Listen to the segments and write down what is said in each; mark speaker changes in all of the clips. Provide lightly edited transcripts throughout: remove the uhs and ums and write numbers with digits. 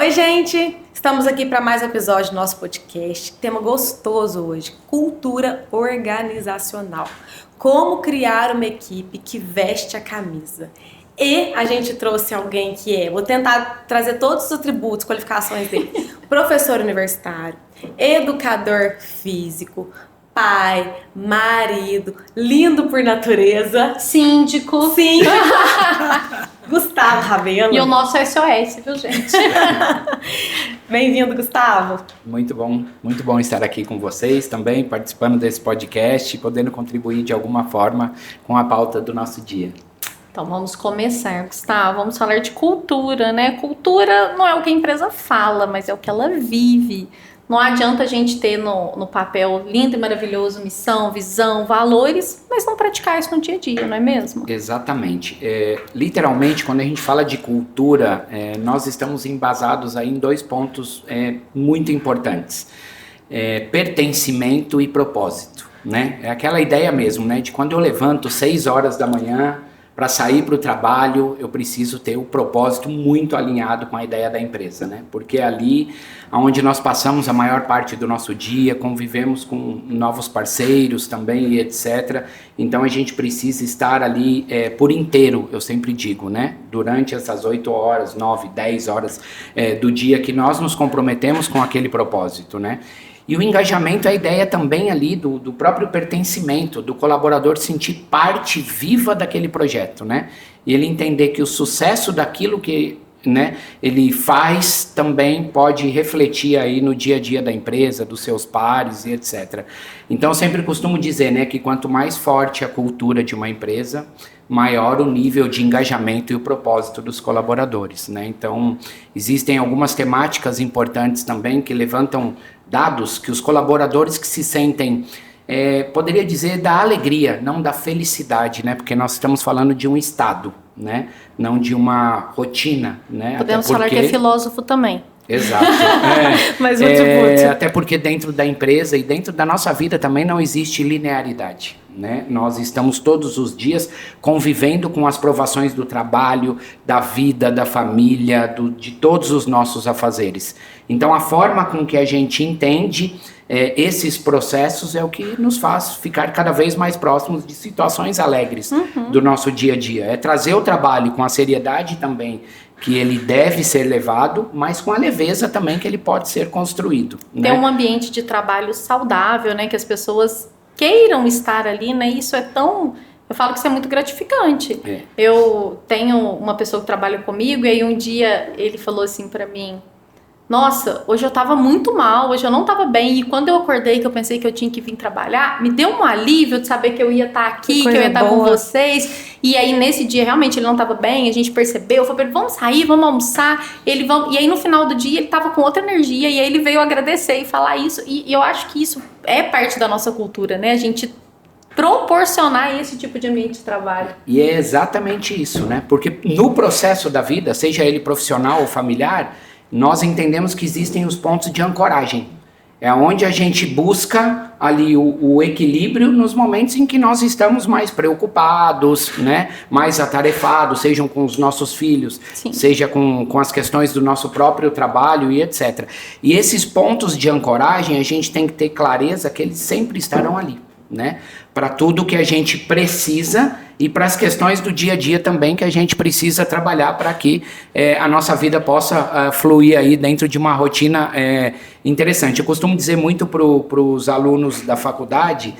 Speaker 1: Oi, gente! Estamos aqui para mais um episódio do nosso podcast. Tema gostoso hoje: cultura organizacional. Como criar uma equipe que veste a camisa. E a gente trouxe alguém que vou tentar trazer todos os atributos, qualificações dele. Professor universitário, educador físico, pai, marido, lindo por natureza,
Speaker 2: síndico.
Speaker 1: Gustavo Ravelo.
Speaker 2: E o nosso SOS, viu, gente?
Speaker 1: Bem-vindo, Gustavo.
Speaker 3: Muito bom estar aqui com vocês também, participando desse podcast, podendo contribuir de alguma forma com a pauta do nosso dia.
Speaker 2: Então vamos começar, Gustavo. Vamos falar de cultura, né? Cultura não é o que a empresa fala, mas é o que ela vive. Não adianta a gente ter no papel lindo e maravilhoso missão, visão, valores, mas não praticar isso no dia a dia, não é mesmo?
Speaker 3: Exatamente. Literalmente, quando a gente fala de cultura, nós estamos embasados aí em dois pontos muito importantes. Pertencimento e propósito, né? É aquela ideia mesmo, né? De quando eu levanto 6 horas da manhã para sair para o trabalho, eu preciso ter o propósito muito alinhado com a ideia da empresa, né? Porque é ali onde nós passamos a maior parte do nosso dia, convivemos com novos parceiros também e etc. Então a gente precisa estar ali por inteiro, eu sempre digo, né? Durante essas 8 horas, 9, 10 horas do dia que nós nos comprometemos com aquele propósito, né? E o engajamento é a ideia também ali do próprio pertencimento, do colaborador sentir parte viva daquele projeto, né? E ele entender que o sucesso daquilo que, né, ele faz também pode refletir aí no dia a dia da empresa, dos seus pares e etc. Então eu sempre costumo dizer, né, que quanto mais forte a cultura de uma empresa, maior o nível de engajamento e o propósito dos colaboradores, né? Então existem algumas temáticas importantes também que levantam dados que os colaboradores que se sentem, poderia dizer, da alegria, não da felicidade, né? Porque nós estamos falando de um estado, né? Não de uma rotina, né?
Speaker 2: Podemos falar que é filósofo também.
Speaker 3: Exato.
Speaker 1: Mas o atributo.
Speaker 3: Até porque dentro da empresa e dentro da nossa vida também não existe linearidade, né? Nós estamos todos os dias convivendo com as provações do trabalho, da vida, da família, de todos os nossos afazeres. Então a forma com que a gente entende esses processos é o que nos faz ficar cada vez mais próximos de situações alegres do nosso dia a dia. É trazer o trabalho com a seriedade também que ele deve ser levado, mas com a leveza também que ele pode ser construído, né?
Speaker 2: Ter um ambiente de trabalho saudável, né? Que as pessoas queiram estar ali, né? Isso é tão... Eu falo que isso é muito gratificante. Eu tenho uma pessoa que trabalha comigo e aí um dia ele falou assim pra mim: nossa, hoje eu tava muito mal, hoje eu não tava bem, e quando eu acordei que eu pensei que eu tinha que vir trabalhar, me deu um alívio de saber que eu ia estar aqui, que eu ia estar com vocês. E aí nesse dia realmente ele não tava bem, a gente percebeu, eu falei, vamos sair, vamos almoçar, e aí no final do dia ele tava com outra energia, e aí ele veio agradecer e falar isso, e eu acho que isso é parte da nossa cultura, né, a gente proporcionar esse tipo de ambiente de trabalho.
Speaker 3: E é exatamente isso, né, porque no processo da vida, seja ele profissional ou familiar, nós entendemos que existem os pontos de ancoragem. É onde a gente busca ali o equilíbrio nos momentos em que nós estamos mais preocupados, né? Mais atarefados, sejam com os nossos filhos, seja com as questões do nosso próprio trabalho e etc. E esses pontos de ancoragem, a gente tem que ter clareza que eles sempre estarão ali, né? Para tudo que a gente precisa e para as questões do dia a dia também que a gente precisa trabalhar para que a nossa vida possa fluir aí dentro de uma rotina interessante. Eu costumo dizer muito para os alunos da faculdade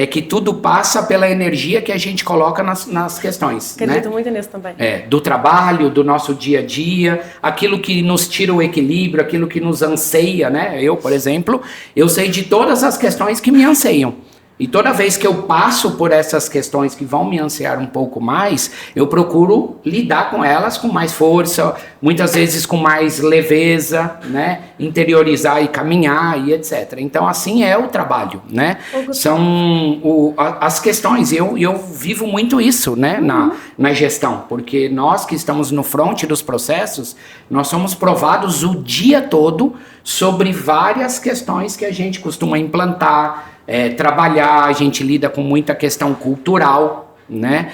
Speaker 3: que tudo passa pela energia que a gente coloca nas questões.
Speaker 1: Acredito,
Speaker 3: né?
Speaker 1: muito nisso também.
Speaker 3: Do trabalho, do nosso dia a dia, aquilo que nos tira o equilíbrio, aquilo que nos anseia, né? Eu, por exemplo, eu sei de todas as questões que me anseiam. E toda vez que eu passo por essas questões que vão me ansiar um pouco mais, eu procuro lidar com elas com mais força, muitas vezes com mais leveza, né? Interiorizar e caminhar e etc. Então assim é o trabalho, né? São as questões, eu vivo muito isso, né? Na gestão, porque nós que estamos no fronte dos processos, nós somos provados o dia todo sobre várias questões que a gente costuma implantar, trabalhar, a gente lida com muita questão cultural, né?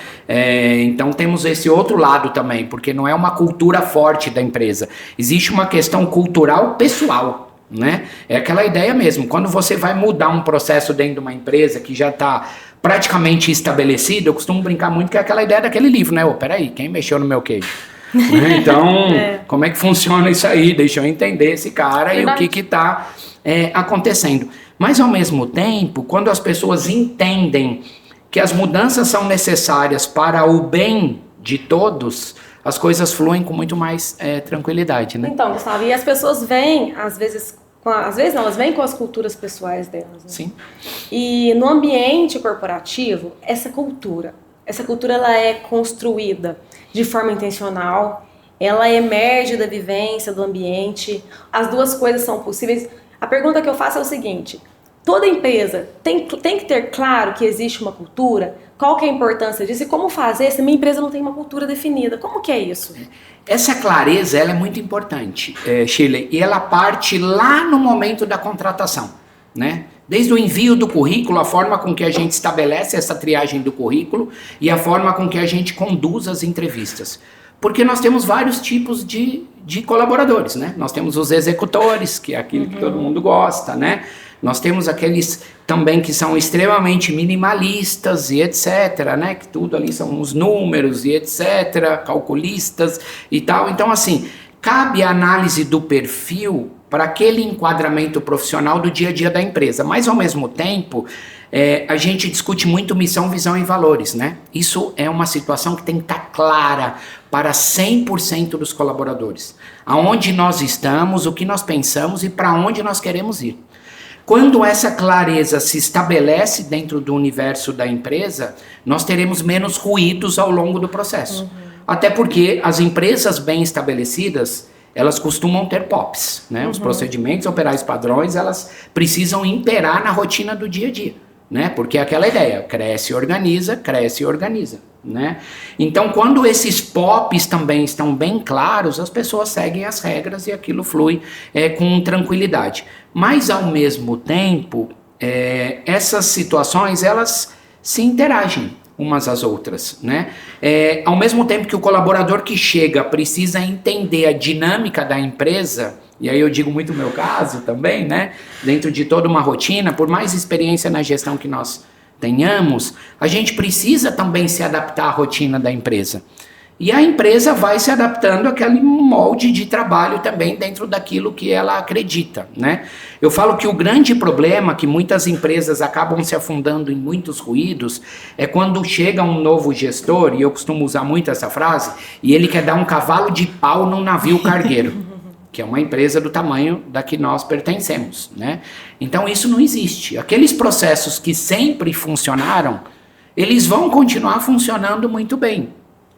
Speaker 3: Então temos esse outro lado também, porque não é uma cultura forte da empresa. Existe uma questão cultural pessoal, né? É aquela ideia mesmo, quando você vai mudar um processo dentro de uma empresa que já está praticamente estabelecido, eu costumo brincar muito que é aquela ideia daquele livro, né? Peraí, quem mexeu no meu queijo? Então, como é que funciona isso aí? Deixa eu entender esse cara e o que está acontecendo. Mas, ao mesmo tempo, quando as pessoas entendem que as mudanças são necessárias para o bem de todos, as coisas fluem com muito mais tranquilidade, né?
Speaker 1: Então, Gustavo, e as pessoas vêm, às vezes não, elas vêm com as culturas pessoais delas, né?
Speaker 3: Sim.
Speaker 1: E no ambiente corporativo, essa cultura ela é construída de forma intencional, ela emerge da vivência do ambiente, as duas coisas são possíveis. A pergunta que eu faço é o seguinte: toda empresa tem que ter claro que existe uma cultura? Qual que é a importância disso? E como fazer se minha empresa não tem uma cultura definida? Como que é isso?
Speaker 3: Essa clareza ela é muito importante, Shirley, e ela parte lá no momento da contratação, né? Desde o envio do currículo, a forma com que a gente estabelece essa triagem do currículo e a forma com que a gente conduz as entrevistas. Porque nós temos vários tipos de colaboradores, né? Nós temos os executores, que é aquilo que todo mundo gosta, né? Nós temos aqueles também que são extremamente minimalistas e etc, né? Que tudo ali são os números e etc, calculistas e tal. Então, assim, cabe a análise do perfil para aquele enquadramento profissional do dia a dia da empresa. Mas, ao mesmo tempo, a gente discute muito missão, visão e valores, né? Isso é uma situação que tem que estar clara para 100% dos colaboradores. Aonde nós estamos, o que nós pensamos e para onde nós queremos ir. Quando essa clareza se estabelece dentro do universo da empresa, nós teremos menos ruídos ao longo do processo. Até porque as empresas bem estabelecidas, elas costumam ter POPs, né? Os procedimentos operais padrões, elas precisam imperar na rotina do dia a dia, né? Porque é aquela ideia, cresce e organiza, né? Então, quando esses POPs também estão bem claros, as pessoas seguem as regras e aquilo flui com tranquilidade. Mas, ao mesmo tempo, essas situações, elas se interagem umas às outras, né? Ao mesmo tempo que o colaborador que chega precisa entender a dinâmica da empresa, e aí eu digo muito o meu caso também, né? Dentro de toda uma rotina, por mais experiência na gestão que nós tenhamos, a gente precisa também se adaptar à rotina da empresa. E a empresa vai se adaptando àquele molde de trabalho também dentro daquilo que ela acredita, né? Eu falo que o grande problema que muitas empresas acabam se afundando em muitos ruídos é quando chega um novo gestor, e eu costumo usar muito essa frase, e ele quer dar um cavalo de pau num navio cargueiro, que é uma empresa do tamanho da que nós pertencemos, né? Então isso não existe. Aqueles processos que sempre funcionaram, eles vão continuar funcionando muito bem.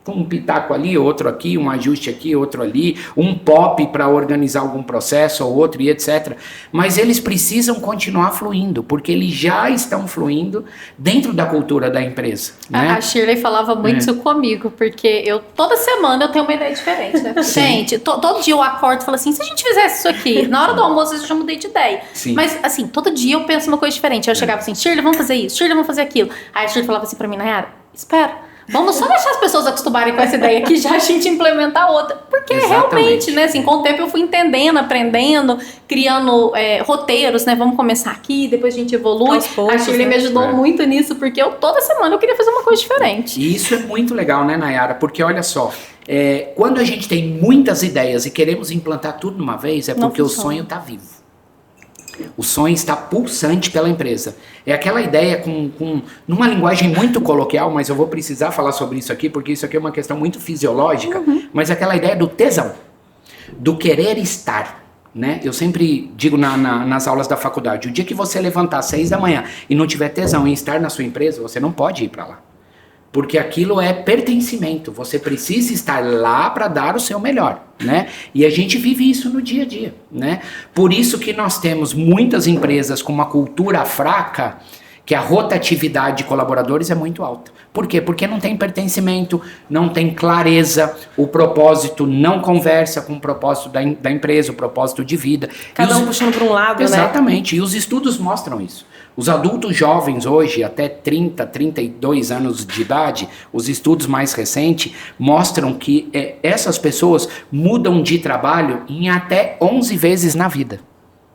Speaker 3: Um pitaco ali, outro aqui, um ajuste aqui, outro ali, um POP para organizar algum processo ou outro e etc. Mas eles precisam continuar fluindo, porque eles já estão fluindo dentro da cultura da empresa, né?
Speaker 2: A Shirley falava muito isso comigo, porque toda semana eu tenho uma ideia diferente, né? Gente, todo dia eu acordo e falo assim, se a gente fizesse isso aqui, na hora do almoço eu já mudei de ideia. Sim. Mas assim, todo dia eu penso uma coisa diferente. Eu chegava assim, Shirley, vamos fazer isso, Shirley, vamos fazer aquilo. Aí a Shirley falava assim pra mim, Nayara, espera. Vamos só deixar as pessoas acostumarem com essa ideia aqui, já a gente implementar outra. Porque realmente, né, assim, com o tempo eu fui entendendo, aprendendo, criando roteiros, né, vamos começar aqui, depois a gente evolui. A Shirley me ajudou muito nisso, porque toda semana eu queria fazer uma coisa diferente.
Speaker 3: E isso é muito legal, né, Nayara? Porque olha só, quando a gente tem muitas ideias e queremos implantar tudo de uma vez, é porque o sonho está vivo. O sonho está pulsante pela empresa. É aquela ideia numa linguagem muito coloquial, mas eu vou precisar falar sobre isso aqui, porque isso aqui é uma questão muito fisiológica, mas aquela ideia do tesão, do querer estar, né? Eu sempre digo nas aulas da faculdade, o dia que você levantar às 6 da manhã e não tiver tesão em estar na sua empresa, você não pode ir para lá. Porque aquilo é pertencimento, você precisa estar lá para dar o seu melhor, né? E a gente vive isso no dia a dia, né? Por isso que nós temos muitas empresas com uma cultura fraca que a rotatividade de colaboradores é muito alta. Por quê? Porque não tem pertencimento, não tem clareza, o propósito não conversa com o propósito da empresa, o propósito de vida.
Speaker 1: Cada um puxando para um lado,
Speaker 3: Exatamente, e os estudos mostram isso. Os adultos jovens hoje, até 30, 32 anos de idade, os estudos mais recentes mostram que essas pessoas mudam de trabalho em até 11 vezes na vida.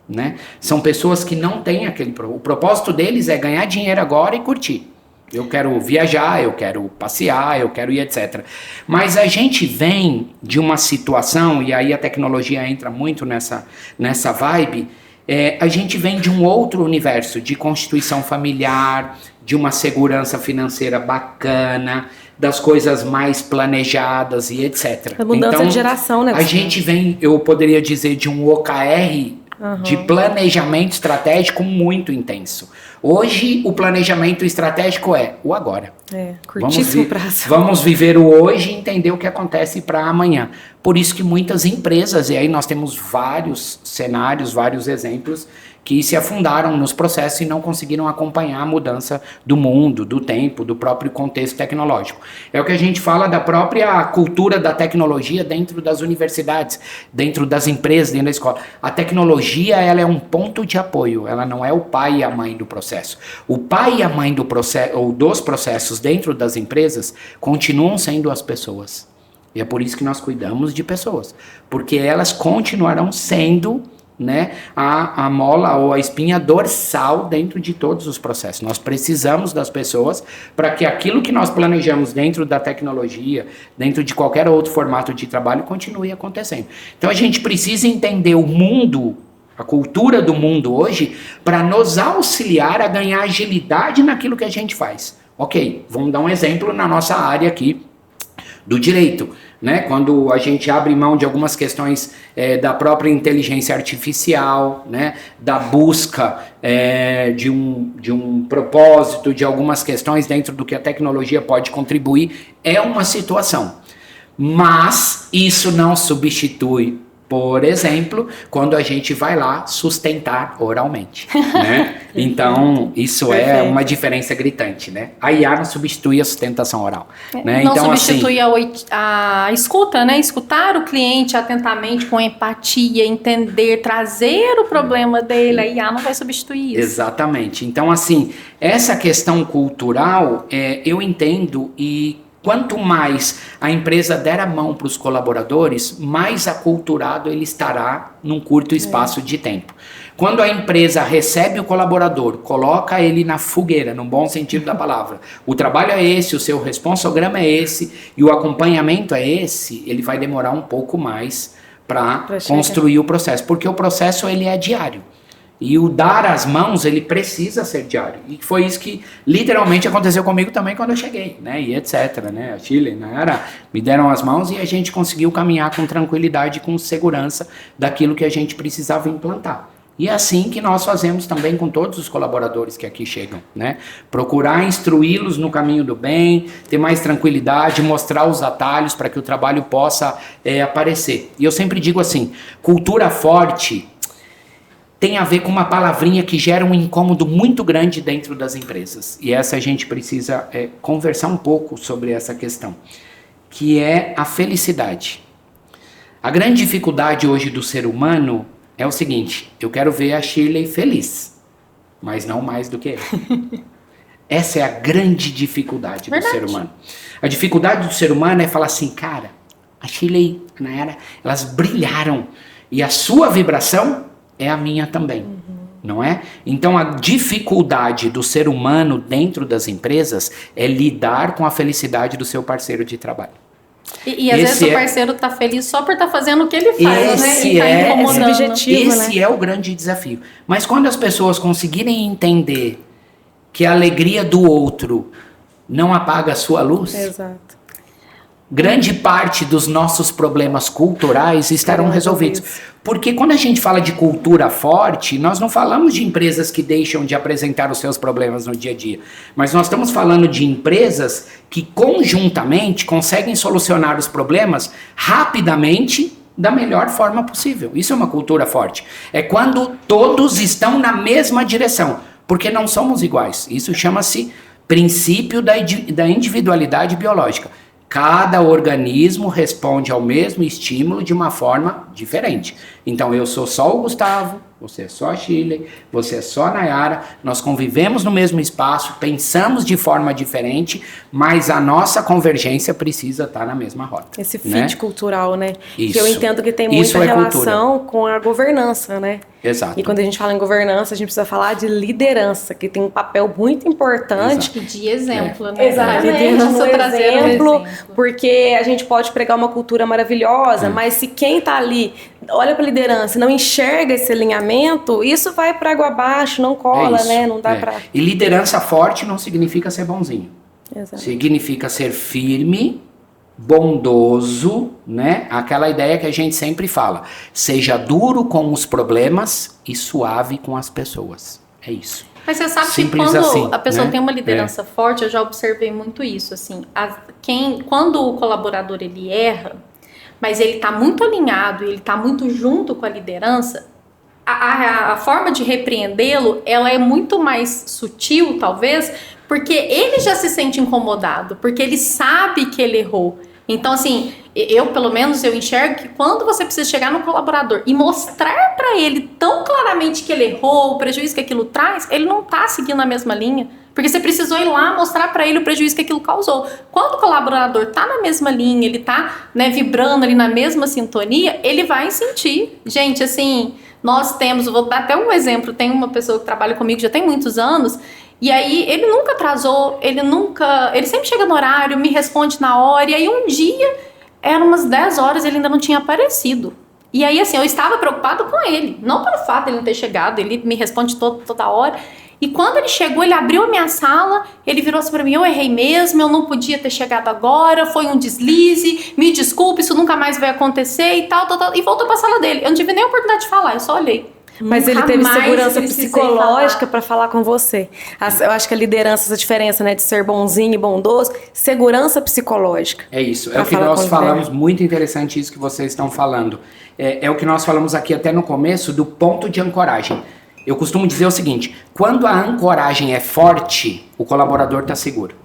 Speaker 3: Né? São pessoas que não têm o propósito deles é ganhar dinheiro agora e curtir. Eu quero viajar, eu quero passear, eu quero ir, etc. Mas a gente vem de uma situação, e aí a tecnologia entra muito nessa vibe, a gente vem de um outro universo, de constituição familiar, de uma segurança financeira bacana, das coisas mais planejadas e etc.
Speaker 1: A mudança
Speaker 3: então,
Speaker 1: de geração, né?
Speaker 3: A gente vem, eu poderia dizer, de um OKR de planejamento estratégico muito intenso. Hoje, o planejamento estratégico é o agora.
Speaker 1: Curtíssimo prazo.
Speaker 3: Vamos viver o hoje e entender o que acontece para amanhã. Por isso que muitas empresas, e aí nós temos vários cenários, vários exemplos, que se afundaram nos processos e não conseguiram acompanhar a mudança do mundo, do tempo, do próprio contexto tecnológico. É o que a gente fala da própria cultura da tecnologia dentro das universidades, dentro das empresas, dentro da escola. A tecnologia, ela é um ponto de apoio, ela não é o pai e a mãe do processo. O pai e a mãe do processo, ou dos processos dentro das empresas, continuam sendo as pessoas. E é por isso que nós cuidamos de pessoas, porque elas continuarão sendo, né, a mola ou a espinha dorsal dentro de todos os processos. Nós precisamos das pessoas para que aquilo que nós planejamos dentro da tecnologia, dentro de qualquer outro formato de trabalho, continue acontecendo. Então a gente precisa entender o mundo, a cultura do mundo hoje, para nos auxiliar a ganhar agilidade naquilo que a gente faz. Ok, vamos dar um exemplo na nossa área aqui do direito, né? Quando a gente abre mão de algumas questões da própria inteligência artificial, né? Da busca de um propósito, de algumas questões dentro do que a tecnologia pode contribuir, é uma situação. Mas isso não substitui, por exemplo, quando a gente vai lá sustentar oralmente, né? Então, isso é uma diferença gritante, né? A IA não substitui a sustentação oral, né?
Speaker 2: Não
Speaker 3: então,
Speaker 2: substitui a escuta, né? Escutar o cliente atentamente, com empatia, entender, trazer o problema dele, a IA não vai substituir isso.
Speaker 3: Exatamente. Então, assim, essa questão cultural, eu entendo, e quanto mais a empresa der a mão para os colaboradores, mais aculturado ele estará num curto espaço de tempo. Quando a empresa recebe o colaborador, coloca ele na fogueira, no bom sentido da palavra, o trabalho é esse, o seu responsograma é esse e o acompanhamento é esse, ele vai demorar um pouco mais para construir o processo, porque o processo ele é diário. E o dar as mãos, ele precisa ser diário. E foi isso que literalmente aconteceu comigo também quando eu cheguei, né? E etc, né? A Chile, Nayara, me deram as mãos e a gente conseguiu caminhar com tranquilidade, com segurança daquilo que a gente precisava implantar. E é assim que nós fazemos também com todos os colaboradores que aqui chegam, né? Procurar instruí-los no caminho do bem, ter mais tranquilidade, mostrar os atalhos para que o trabalho possa aparecer. E eu sempre digo assim, cultura forte tem a ver com uma palavrinha que gera um incômodo muito grande dentro das empresas. E essa a gente precisa conversar um pouco sobre essa questão, que é a felicidade. A grande dificuldade hoje do ser humano é o seguinte: eu quero ver a Shirley feliz, mas não mais do que eu. Essa é a grande dificuldade do ser humano. A dificuldade do ser humano é falar assim, cara, a Shirley, a Nayara, elas brilharam e a sua vibração é a minha também, não é? Então a dificuldade do ser humano dentro das empresas é lidar com a felicidade do seu parceiro de trabalho.
Speaker 2: E às vezes o parceiro tá feliz só por estar fazendo o que ele faz, né? E tá incomodando.
Speaker 3: Esse é o grande desafio. Mas quando as pessoas conseguirem entender que a alegria do outro não apaga a sua luz,
Speaker 1: exato,
Speaker 3: grande parte dos nossos problemas culturais estarão resolvidos. Porque quando a gente fala de cultura forte, nós não falamos de empresas que deixam de apresentar os seus problemas no dia a dia. Mas nós estamos falando de empresas que conjuntamente conseguem solucionar os problemas rapidamente da melhor forma possível. Isso é uma cultura forte. É quando todos estão na mesma direção. porque não somos iguais. Isso chama-se princípio da individualidade biológica. Cada organismo responde ao mesmo estímulo de uma forma diferente. Então, eu sou só o Gustavo, você é só a Shirley, você é só a Nayara, nós convivemos no mesmo espaço, pensamos de forma diferente, mas a nossa convergência precisa estar na mesma rota.
Speaker 1: Esse fit cultural, né?
Speaker 3: Isso.
Speaker 1: Que eu entendo que tem muita relação com a governança, né?
Speaker 3: Exato.
Speaker 1: E quando a gente fala em governança, a gente precisa falar de liderança, que tem um papel muito importante.
Speaker 2: Exato. De exemplo, né?
Speaker 1: Exatamente, exemplo, porque a gente pode pregar uma cultura maravilhosa, mas se quem tá ali olha para a liderança e não enxerga esse alinhamento, isso vai para água abaixo, não cola, né? Não dá para.
Speaker 3: E liderança forte não significa ser bonzinho.
Speaker 1: Exato.
Speaker 3: Significa ser firme, bondoso, né? Aquela ideia que a gente sempre fala. Seja duro com os problemas e suave com as pessoas. É isso.
Speaker 2: Mas você sabe
Speaker 3: Simples
Speaker 2: que quando
Speaker 3: assim,
Speaker 2: a pessoa
Speaker 3: né?
Speaker 2: tem uma liderança forte, eu já observei muito isso, assim. Quando o colaborador ele erra, mas ele está muito alinhado, ele está muito junto com a liderança, a forma de repreendê-lo, ela é muito mais sutil, talvez, porque ele já se sente incomodado, porque ele sabe que ele errou. Então, assim, pelo menos, eu enxergo que quando você precisa chegar no colaborador e mostrar para ele tão claramente que ele errou, o prejuízo que aquilo traz, ele não tá seguindo a mesma linha. Porque você precisou ir lá mostrar para ele o prejuízo que aquilo causou. Quando o colaborador tá na mesma linha, ele tá, né, vibrando ali na mesma sintonia, ele vai sentir. Gente, assim, nós temos, vou dar até um exemplo, tem uma pessoa que trabalha comigo já tem muitos anos, e aí ele nunca atrasou, ele sempre chega no horário, me responde na hora, e aí um dia, eram umas 10 horas, ele ainda não tinha aparecido. E aí, assim, eu estava preocupado com ele, não pelo fato de ele não ter chegado, ele me responde toda hora. E quando ele chegou, ele abriu a minha sala, ele virou assim pra mim, eu errei mesmo, eu não podia ter chegado agora, foi um deslize, me desculpe, isso nunca mais vai acontecer e tal, e voltou pra sala dele. Eu não tive nem a oportunidade de falar, eu só olhei.
Speaker 1: Mas ele teve segurança psicológica para falar com você. Eu acho que a liderança, essa diferença, né, de ser bonzinho e bondoso, segurança psicológica.
Speaker 3: É isso, é o que nós falamos, muito interessante isso que vocês estão falando. É o que nós falamos aqui até no começo do ponto de ancoragem. Eu costumo dizer o seguinte, quando a ancoragem é forte, o colaborador está seguro.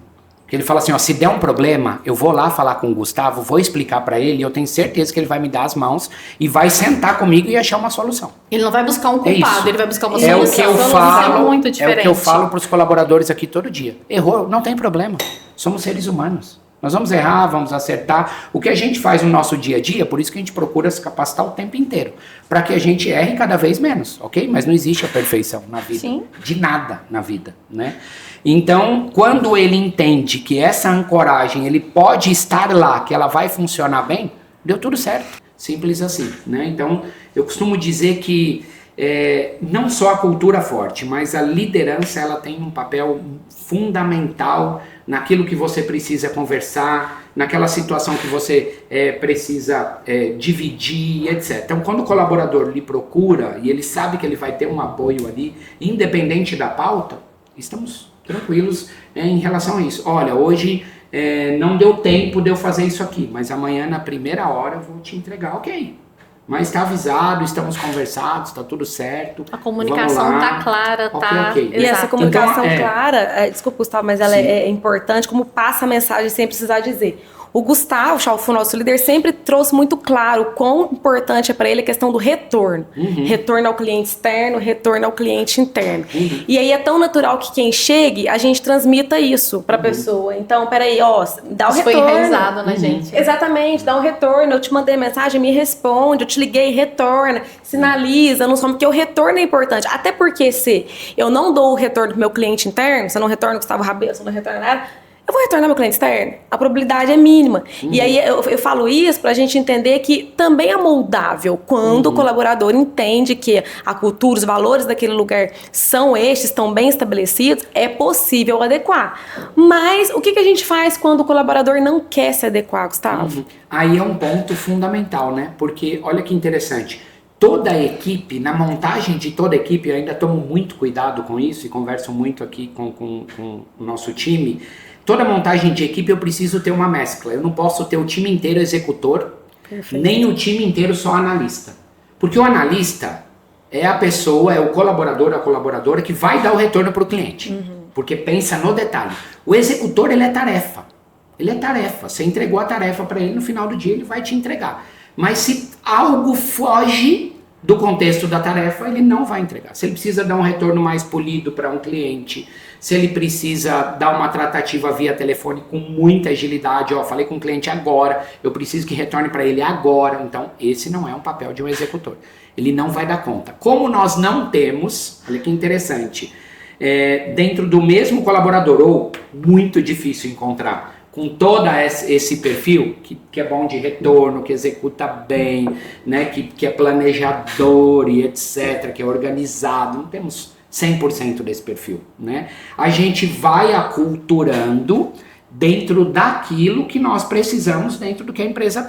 Speaker 3: Porque ele fala assim, ó, se der um problema, eu vou lá falar com o Gustavo, vou explicar para ele, eu tenho certeza que ele vai me dar as mãos e vai sentar comigo e achar uma solução.
Speaker 2: Ele não vai buscar um culpado, ele vai buscar uma
Speaker 3: solução.
Speaker 2: É o que eu
Speaker 3: falo para os colaboradores aqui todo dia. Errou, não tem problema. Somos seres humanos. Nós vamos errar, vamos acertar. O que a gente faz no nosso dia a dia, por isso que a gente procura se capacitar o tempo inteiro. Para que a gente erre cada vez menos, ok? Mas não existe a perfeição na vida.
Speaker 2: Sim.
Speaker 3: De nada na vida, né? Então, quando ele entende que essa ancoragem, ele pode estar lá, que ela vai funcionar bem, deu tudo certo. Simples assim, né? Então, eu costumo dizer que não só a cultura forte, mas a liderança, ela tem um papel fundamental naquilo que você precisa conversar, naquela situação que você precisa dividir, etc. Então, quando o colaborador lhe procura e ele sabe que ele vai ter um apoio ali, independente da pauta, estamos tranquilos em relação a isso. Olha, hoje não deu tempo de eu fazer isso aqui, mas amanhã na primeira hora eu vou te entregar, ok. Mas está avisado, estamos conversados, está tudo certo.
Speaker 2: A comunicação está clara, tá?
Speaker 3: Okay.
Speaker 1: E essa comunicação clara, desculpa, Gustavo, mas ela é importante, como passa a mensagem sem precisar dizer. O Gustavo Chalfo, nosso líder, sempre trouxe muito claro o quão importante é para ele a questão do retorno. Uhum. Retorno ao cliente externo, retorno ao cliente interno. Uhum. E aí é tão natural que quem chegue, a gente transmita isso para a pessoa. Então, peraí, ó, dá o retorno.
Speaker 2: Isso foi enraizado na gente.
Speaker 1: Exatamente, dá um retorno. Eu te mandei mensagem, me responde. Eu te liguei, retorna. Sinaliza, não só porque o retorno é importante. Até porque se eu não dou o retorno pro meu cliente interno, se eu não retorno o Gustavo Rabelo, se eu não retorno nada, eu vou retornar meu cliente externo? A probabilidade é mínima. E aí eu falo isso pra gente entender que também é moldável. Quando o colaborador entende que a cultura, os valores daquele lugar são estes, estão bem estabelecidos, é possível adequar. Mas o que a gente faz quando o colaborador não quer se adequar, Gustavo?
Speaker 3: Aí é um ponto fundamental, né? Porque olha que interessante. Toda a equipe, na montagem de toda a equipe, eu ainda tomo muito cuidado com isso e converso muito aqui com o nosso time. Toda montagem de equipe eu preciso ter uma mescla. Eu não posso ter o time inteiro executor, nem o time inteiro só analista. Porque o analista, é a pessoa, é o colaborador, a colaboradora que vai dar o retorno para o cliente. Porque pensa no detalhe. O executor, ele é tarefa. Ele é tarefa. Você entregou a tarefa para ele, no final do dia ele vai te entregar. Mas se algo foge do contexto da tarefa, ele não vai entregar. Se ele precisa dar um retorno mais polido para um cliente, se ele precisa dar uma tratativa via telefone com muita agilidade, falei com o cliente agora, eu preciso que retorne para ele agora. Então, esse não é um papel de um executor. Ele não vai dar conta. Como nós não temos, olha que interessante, dentro do mesmo colaborador, ou muito difícil encontrar, com todo esse perfil, que é bom de retorno, que executa bem, né, que é planejador e etc., que é organizado, não temos 100% desse perfil, né? A gente vai aculturando dentro daquilo que nós precisamos, dentro do que a empresa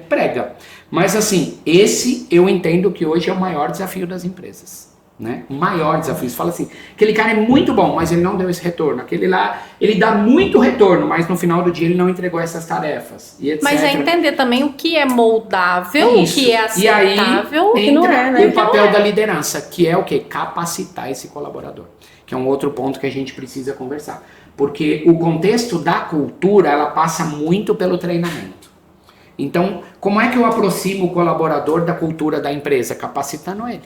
Speaker 3: prega. Mas assim, esse eu entendo que hoje é o maior desafio das empresas. Né? O maior desafio. Você fala assim, aquele cara é muito bom, mas ele não deu esse retorno. Aquele lá, ele dá muito retorno, mas no final do dia ele não entregou essas tarefas. E etc.
Speaker 2: Mas é entender também o que é moldável, o que é aceitável,
Speaker 3: e aí entra o papel da liderança, que é o quê? Capacitar esse colaborador. Que é um outro ponto que a gente precisa conversar. Porque o contexto da cultura, ela passa muito pelo treinamento. Então, como é que eu aproximo o colaborador da cultura da empresa? Capacitando ele.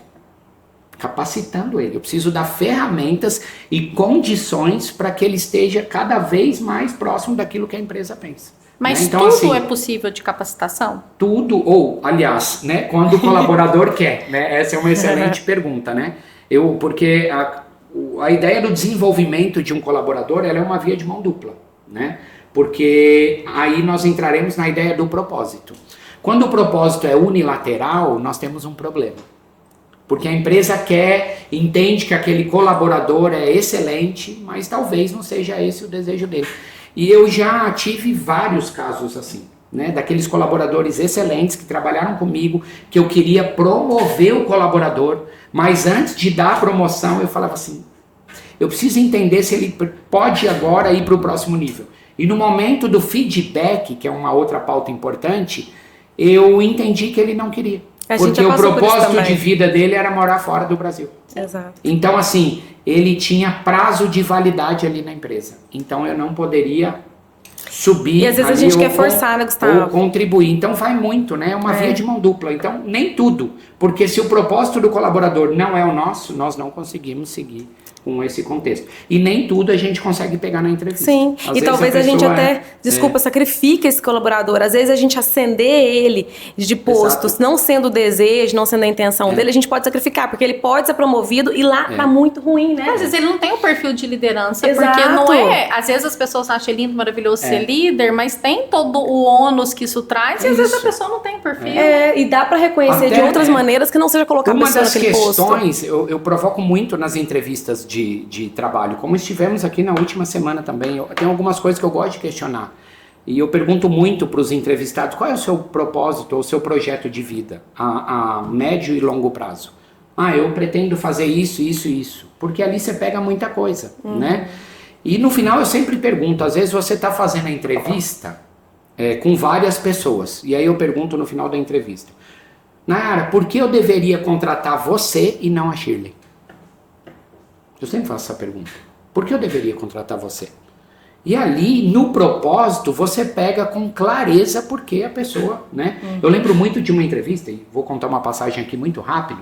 Speaker 3: Capacitando ele. Eu preciso dar ferramentas e condições para que ele esteja cada vez mais próximo daquilo que a empresa pensa.
Speaker 2: Mas
Speaker 3: né? Então,
Speaker 2: tudo
Speaker 3: assim,
Speaker 2: é possível de capacitação?
Speaker 3: Tudo, ou, aliás, né, quando o colaborador quer, né? Essa é uma excelente pergunta, né? Porque a ideia do desenvolvimento de um colaborador, ela é uma via de mão dupla, né? Porque aí nós entraremos na ideia do propósito. Quando o propósito é unilateral, nós temos um problema. Porque a empresa entende que aquele colaborador é excelente, mas talvez não seja esse o desejo dele. E eu já tive vários casos assim, né? Daqueles colaboradores excelentes que trabalharam comigo, que eu queria promover o colaborador, mas antes de dar a promoção eu falava assim, eu preciso entender se ele pode agora ir para o próximo nível. E no momento do feedback, que é uma outra pauta importante, eu entendi que ele não queria. Porque o propósito de vida dele era morar fora do Brasil.
Speaker 1: Exato.
Speaker 3: Então, assim, ele tinha prazo de validade ali na empresa. Então, eu não poderia subir.
Speaker 1: E às vezes a gente quer forçar, né, Gustavo?
Speaker 3: Ou contribuir. Então, vai muito, né? É uma via de mão dupla. Então, nem tudo. Porque se o propósito do colaborador não é o nosso, nós não conseguimos seguir com esse contexto. E nem tudo a gente consegue pegar na entrevista.
Speaker 1: Sim,
Speaker 3: Às
Speaker 1: e talvez a gente até, sacrifique esse colaborador. Às vezes a gente acender ele de postos, não sendo o desejo, não sendo a intenção dele, a gente pode sacrificar, porque ele pode ser promovido e lá tá muito ruim, né?
Speaker 2: Às vezes ele não tem o perfil de liderança,
Speaker 1: Exato.
Speaker 2: porque não é... Às vezes as pessoas acham lindo, maravilhoso ser líder, mas tem todo o ônus que isso traz, e às vezes a pessoa não tem perfil.
Speaker 1: E dá pra reconhecer de outras maneiras que não seja colocar a pessoa naquele posto.
Speaker 3: Uma das questões, eu provoco muito nas entrevistas de trabalho, como estivemos aqui na última semana também, tem algumas coisas que eu gosto de questionar. E eu pergunto muito para os entrevistados, qual é o seu propósito ou o seu projeto de vida a médio e longo prazo? Eu pretendo fazer isso, isso e isso. Porque ali você pega muita coisa, né? E no final eu sempre pergunto, às vezes você está fazendo a entrevista com várias pessoas. E aí eu pergunto no final da entrevista, Nayara, por que eu deveria contratar você e não a Shirley? Eu sempre faço essa pergunta. Por que eu deveria contratar você? E ali, no propósito, você pega com clareza por que a pessoa, né? Eu lembro muito de uma entrevista, e vou contar uma passagem aqui muito rápido.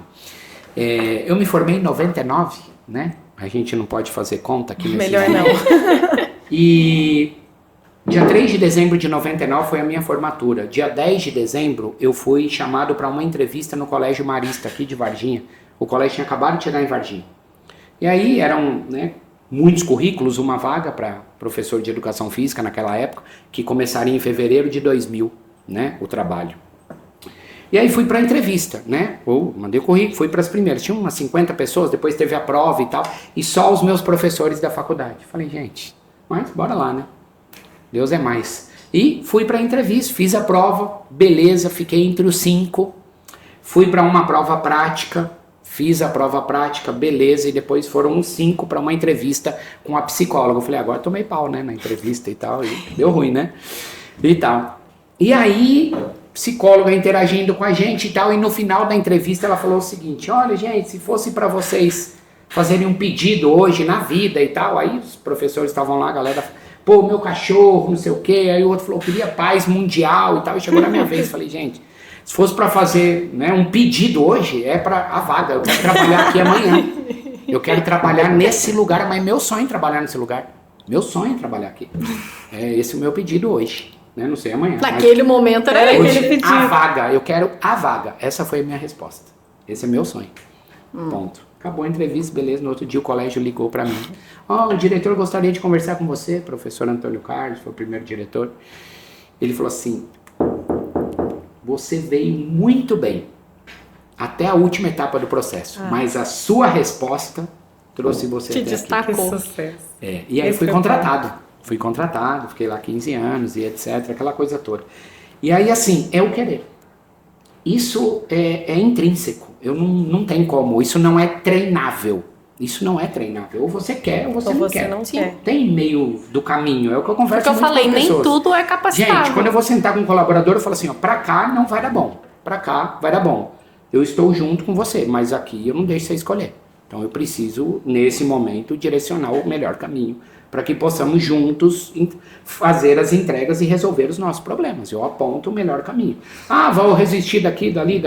Speaker 3: Eu me formei em 99, né? A gente não pode fazer conta aqui nesse
Speaker 1: Melhor
Speaker 3: dia.
Speaker 1: não.
Speaker 3: E dia 3 de dezembro de 99 foi a minha formatura. Dia 10 de dezembro eu fui chamado para uma entrevista no Colégio Marista aqui de Varginha. O colégio tinha acabado de chegar em Varginha. E aí eram, né, muitos currículos, uma vaga para professor de educação física naquela época, que começaria em fevereiro de 2000, né, o trabalho. E aí fui para a entrevista, né, mandei o currículo, fui para as primeiras, tinha umas 50 pessoas, depois teve a prova e tal, e só os meus professores da faculdade. Falei, gente, mas bora lá, né, Deus é mais. E fui para a entrevista, fiz a prova, beleza, fiquei entre os 5, fui para uma prova prática, fiz a prova prática, beleza, e depois foram uns 5 para uma entrevista com a psicóloga. Eu falei, agora tomei pau, né, na entrevista e tal, e deu ruim, né, e tal. E aí, psicóloga interagindo com a gente e tal, e no final da entrevista ela falou o seguinte: olha, gente, se fosse para vocês fazerem um pedido hoje na vida e tal, aí os professores estavam lá, a galera, pô, meu cachorro, não sei o quê, aí o outro falou, queria paz mundial e tal, e chegou na minha vez, falei, gente, se fosse para fazer, né, um pedido hoje, é para a vaga, eu quero trabalhar aqui amanhã, eu quero trabalhar nesse lugar, mas meu sonho é trabalhar nesse lugar, meu sonho é trabalhar aqui, é esse o meu pedido hoje, né, não sei amanhã.
Speaker 2: Naquele momento era
Speaker 3: hoje,
Speaker 2: aquele pedido.
Speaker 3: a vaga, eu quero a vaga, essa foi a minha resposta, esse é meu sonho, ponto. Acabou a entrevista, beleza, no outro dia o colégio ligou para mim. O diretor gostaria de conversar com você, professor Antônio Carlos, foi o primeiro diretor. Ele falou assim, você veio muito bem, até a última etapa do processo, mas a sua resposta trouxe você até
Speaker 2: destacou.
Speaker 3: aqui. E aí fui contratado, fiquei lá 15 anos e etc, aquela coisa toda. E aí assim, é o querer. Isso é intrínseco, eu não tem como, isso não é treinável, ou você quer ou você não quer.
Speaker 1: Não quer.
Speaker 3: Tem meio do caminho, é o que eu converso
Speaker 2: muito com as pessoas. Porque eu falei, nem tudo é capacitável.
Speaker 3: Gente, quando eu vou sentar com um colaborador, eu falo assim, ó, pra cá não vai dar bom, pra cá vai dar bom, eu estou junto com você, mas aqui eu não deixo você escolher, então eu preciso, nesse momento, direcionar o melhor caminho, para que possamos juntos fazer as entregas e resolver os nossos problemas. Eu aponto o melhor caminho. Vou resistir daqui, dali,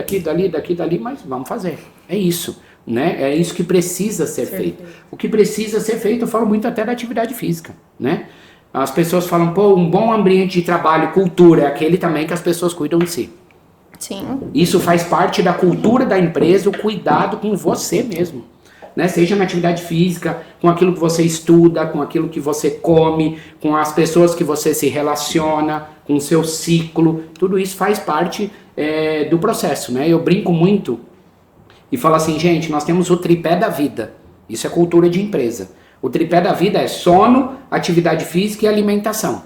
Speaker 3: mas vamos fazer. É isso, né? É isso que precisa ser feito. O que precisa ser feito, eu falo muito até da atividade física, né? As pessoas falam, pô, um bom ambiente de trabalho, cultura, é aquele também que as pessoas cuidam de si.
Speaker 2: Sim.
Speaker 3: Isso faz parte da cultura da empresa, o cuidado com você mesmo. Né, seja na atividade física, com aquilo que você estuda, com aquilo que você come, com as pessoas que você se relaciona, com o seu ciclo, tudo isso faz parte do processo, né? Eu brinco muito e falo assim, gente, nós temos o tripé da vida, isso é cultura de empresa. O tripé da vida é sono, atividade física e alimentação.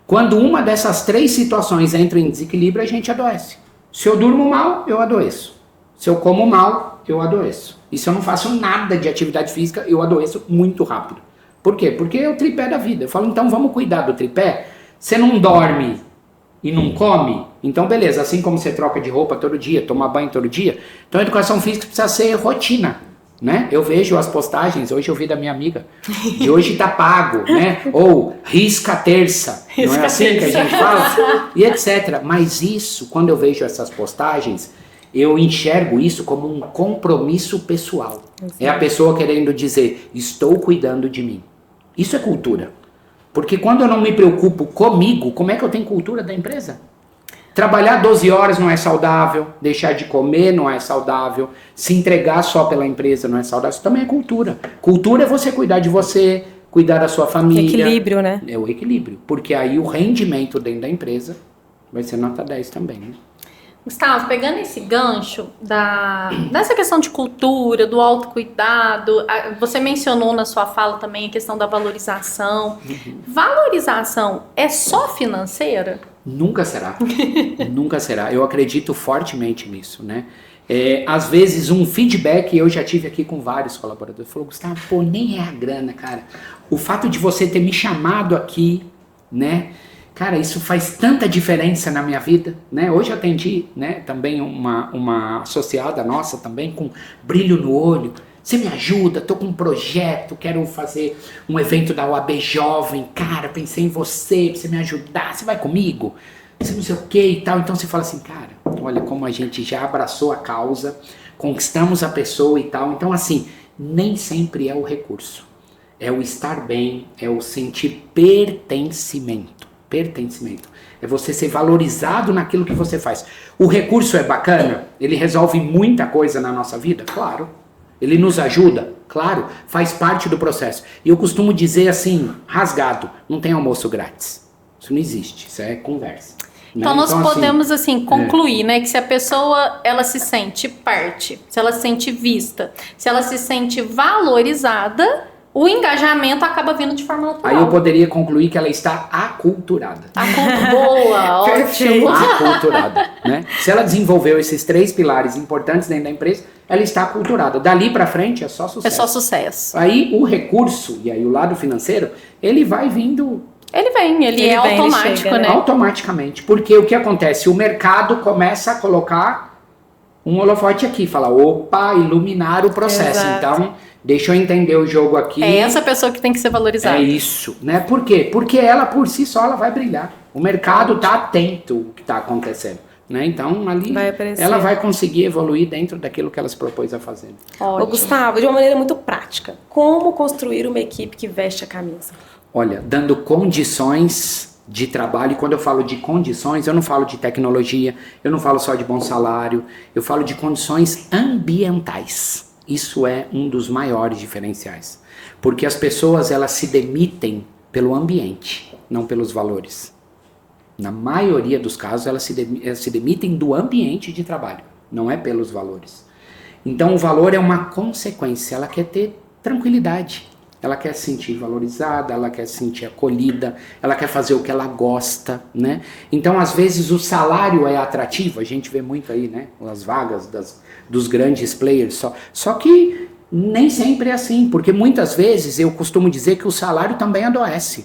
Speaker 3: Quando uma dessas três situações entra em desequilíbrio, a gente adoece. Se eu durmo mal, eu adoeço. Se eu como mal, eu adoeço. E se eu não faço nada de atividade física, eu adoeço muito rápido. Por quê? Porque é o tripé da vida. Eu falo, então vamos cuidar do tripé. Você não dorme e não come, então beleza. Assim como você troca de roupa todo dia, toma banho todo dia, então a educação física precisa ser rotina. Né? Eu vejo as postagens, hoje eu vi da minha amiga, de hoje tá pago, né? Ou risca terça, não é assim que a gente fala? E etc. Mas isso, quando eu vejo essas postagens, eu enxergo isso como um compromisso pessoal. É a pessoa querendo dizer, estou cuidando de mim. Isso é cultura. Porque quando eu não me preocupo comigo, como é que eu tenho cultura da empresa? Trabalhar 12 horas não é saudável, deixar de comer não é saudável, se entregar só pela empresa não é saudável, isso também é cultura. Cultura é você cuidar de você, cuidar da sua família.
Speaker 1: Equilíbrio, né?
Speaker 3: É o equilíbrio, porque aí o rendimento dentro da empresa vai ser nota 10 também, né?
Speaker 2: Gustavo, pegando esse gancho dessa questão de cultura, do autocuidado, você mencionou na sua fala também a questão da valorização. Valorização é só financeira?
Speaker 3: Nunca será. Nunca será. Eu acredito fortemente nisso, né? Às vezes um feedback, eu já tive aqui com vários colaboradores, falou, Gustavo, pô, nem é a grana, cara. O fato de você ter me chamado aqui, né? Cara, isso faz tanta diferença na minha vida, né? Hoje eu atendi, né, também uma associada nossa também com brilho no olho. Você me ajuda, tô com um projeto, quero fazer um evento da OAB Jovem. Cara, pensei em você, pra você me ajudar, você vai comigo? Você não sei o que e tal. Então você fala assim, cara, olha como a gente já abraçou a causa, conquistamos a pessoa e tal. Então assim, nem sempre é o recurso. É o estar bem, é o sentir pertencimento. Pertencimento. É você ser valorizado naquilo que você faz. O recurso é bacana? Ele resolve muita coisa na nossa vida? Claro. Ele nos ajuda? Claro. Faz parte do processo. E eu costumo dizer assim, rasgado, não tem almoço grátis. Isso não existe. Isso é conversa.
Speaker 2: Então nós podemos assim concluir, né, que se a pessoa ela se sente parte, se ela se sente vista, se ela se sente valorizada, o engajamento acaba vindo de forma natural.
Speaker 3: Aí eu poderia concluir que ela está aculturada.
Speaker 2: Boa, ótimo.
Speaker 3: Aculturada, né? Se ela desenvolveu esses 3 pilares importantes dentro da empresa, ela está aculturada. Dali pra frente é só sucesso.
Speaker 2: É só sucesso.
Speaker 3: Aí o recurso, e aí o lado financeiro, ele vai vindo
Speaker 2: Ele é automático,
Speaker 1: chega,
Speaker 2: né?
Speaker 3: Automaticamente. Porque o que acontece? O mercado começa a colocar um holofote aqui, fala, opa, iluminar o processo.
Speaker 1: Exato.
Speaker 3: Então, deixa eu entender o jogo aqui.
Speaker 2: É essa pessoa que tem que ser valorizada.
Speaker 3: É isso, né? Por quê? Porque ela por si só ela vai brilhar. O mercado tá atento ao que está acontecendo, né? Então ali ela vai conseguir evoluir dentro daquilo que ela se propôs a fazer.
Speaker 1: Ô, Gustavo, de uma maneira muito prática, como construir uma equipe que veste a camisa?
Speaker 3: Olha, dando condições de trabalho, e quando eu falo de condições, eu não falo de tecnologia, eu não falo só de bom salário, eu falo de condições ambientais. Isso é um dos maiores diferenciais. Porque as pessoas, elas se demitem pelo ambiente, não pelos valores. Na maioria dos casos, elas se demitem do ambiente de trabalho, não é pelos valores. Então, o valor é uma consequência, ela quer ter tranquilidade. Ela quer se sentir valorizada, ela quer se sentir acolhida, ela quer fazer o que ela gosta, né? Então, às vezes, o salário é atrativo, a gente vê muito aí, né? As vagas dos grandes players, só que nem sempre é assim, porque muitas vezes eu costumo dizer que o salário também adoece.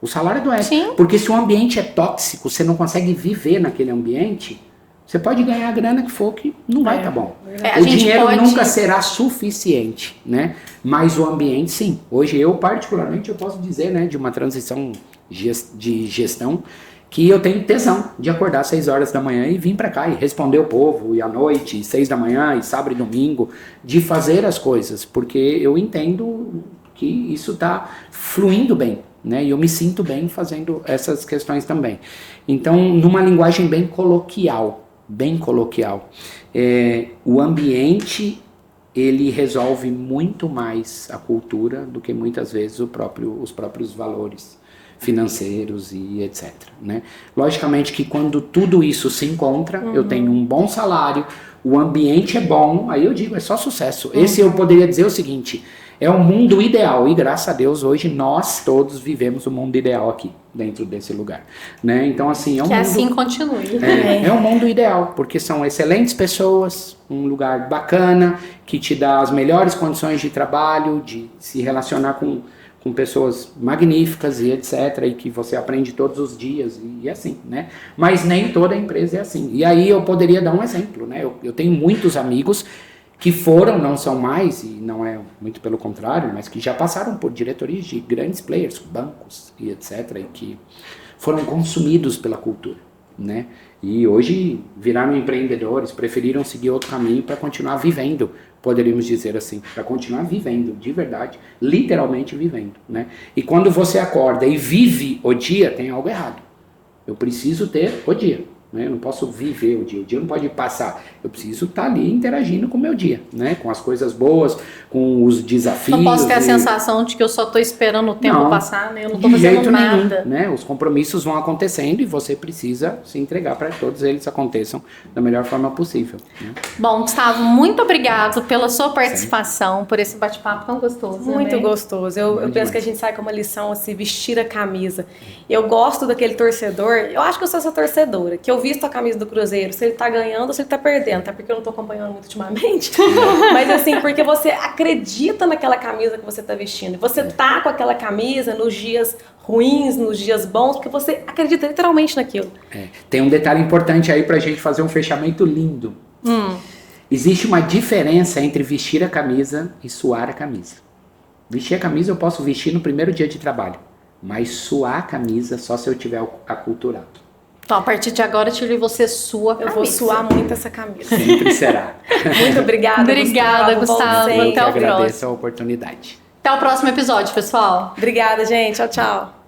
Speaker 3: O salário adoece,
Speaker 2: Sim.
Speaker 3: Porque se o ambiente é tóxico, você não consegue viver naquele ambiente, você pode ganhar a grana que for, que não vai tá bom. O dinheiro nunca será suficiente, né? Mas o ambiente, sim. Hoje eu, particularmente, eu posso dizer, né, de uma transição de gestão, que eu tenho tesão de acordar às 6 horas da manhã e vir para cá e responder o povo, e à noite, e 6 da manhã, e sábado e domingo, de fazer as coisas, porque eu entendo que isso tá fluindo bem, né? E eu me sinto bem fazendo essas questões também. Então, numa linguagem bem coloquial, o ambiente, ele resolve muito mais a cultura do que muitas vezes os próprios valores financeiros e etc, né? Logicamente que quando tudo isso se encontra, eu tenho um bom salário, o ambiente é bom, aí eu digo, é só sucesso. Esse eu poderia dizer o seguinte, é o mundo ideal, e graças a Deus hoje nós todos vivemos o mundo ideal aqui, dentro desse lugar, né? Então assim, é um
Speaker 2: que
Speaker 3: mundo...
Speaker 2: assim continue.
Speaker 3: É um mundo ideal, porque são excelentes pessoas, um lugar bacana, que te dá as melhores condições de trabalho, de se relacionar com pessoas magníficas e etc, e que você aprende todos os dias, e assim, né? Mas nem toda empresa é assim. E aí eu poderia dar um exemplo, né? Eu tenho muitos amigos que foram, não são mais, e não é muito pelo contrário, mas que já passaram por diretorias de grandes players, bancos e etc, e que foram consumidos pela cultura, né? E hoje viraram empreendedores, preferiram seguir outro caminho para continuar vivendo, poderíamos dizer assim, para continuar vivendo, de verdade, literalmente vivendo, né? E quando você acorda e vive o dia, tem algo errado. Eu preciso ter o dia, né? Eu não posso viver o dia não pode passar. Eu preciso estar ali interagindo com o meu dia, né? Com as coisas boas, com os desafios.
Speaker 2: Não posso ter a sensação de que eu só estou esperando o tempo passar, né? Eu não estou fazendo nada.
Speaker 3: Nenhum, né? Os compromissos vão acontecendo e você precisa se entregar para que todos eles aconteçam da melhor forma possível, né?
Speaker 2: Bom, Gustavo, muito obrigado pela sua participação, por esse bate-papo tão gostoso.
Speaker 1: Muito
Speaker 2: né?
Speaker 1: gostoso. Eu penso que a gente sai com uma lição, assim, vestir a camisa. Eu gosto daquele torcedor, eu acho que eu sou essa torcedora, que eu visto a camisa do Cruzeiro, se ele tá ganhando ou se ele tá perdendo, tá? Porque eu não tô acompanhando muito ultimamente. Mas assim, porque você acredita naquela camisa que você tá vestindo. Você tá com aquela camisa nos dias ruins, nos dias bons, porque você acredita literalmente naquilo.
Speaker 3: Tem um detalhe importante aí pra gente fazer um fechamento lindo. Existe uma diferença entre vestir a camisa e suar a camisa. Vestir a camisa eu posso vestir no primeiro dia de trabalho, mas suar a camisa só se eu tiver aculturado.
Speaker 2: Então, a partir de agora, eu tirei você sua camisa.
Speaker 1: Eu vou suar muito essa camisa.
Speaker 3: Sempre será.
Speaker 1: Muito obrigada,
Speaker 2: Obrigada, Gustavo.
Speaker 3: Eu que
Speaker 2: Até o
Speaker 3: agradeço
Speaker 2: próximo.
Speaker 3: a oportunidade.
Speaker 2: Até o próximo episódio, pessoal.
Speaker 1: Obrigada, gente. Tchau, tchau.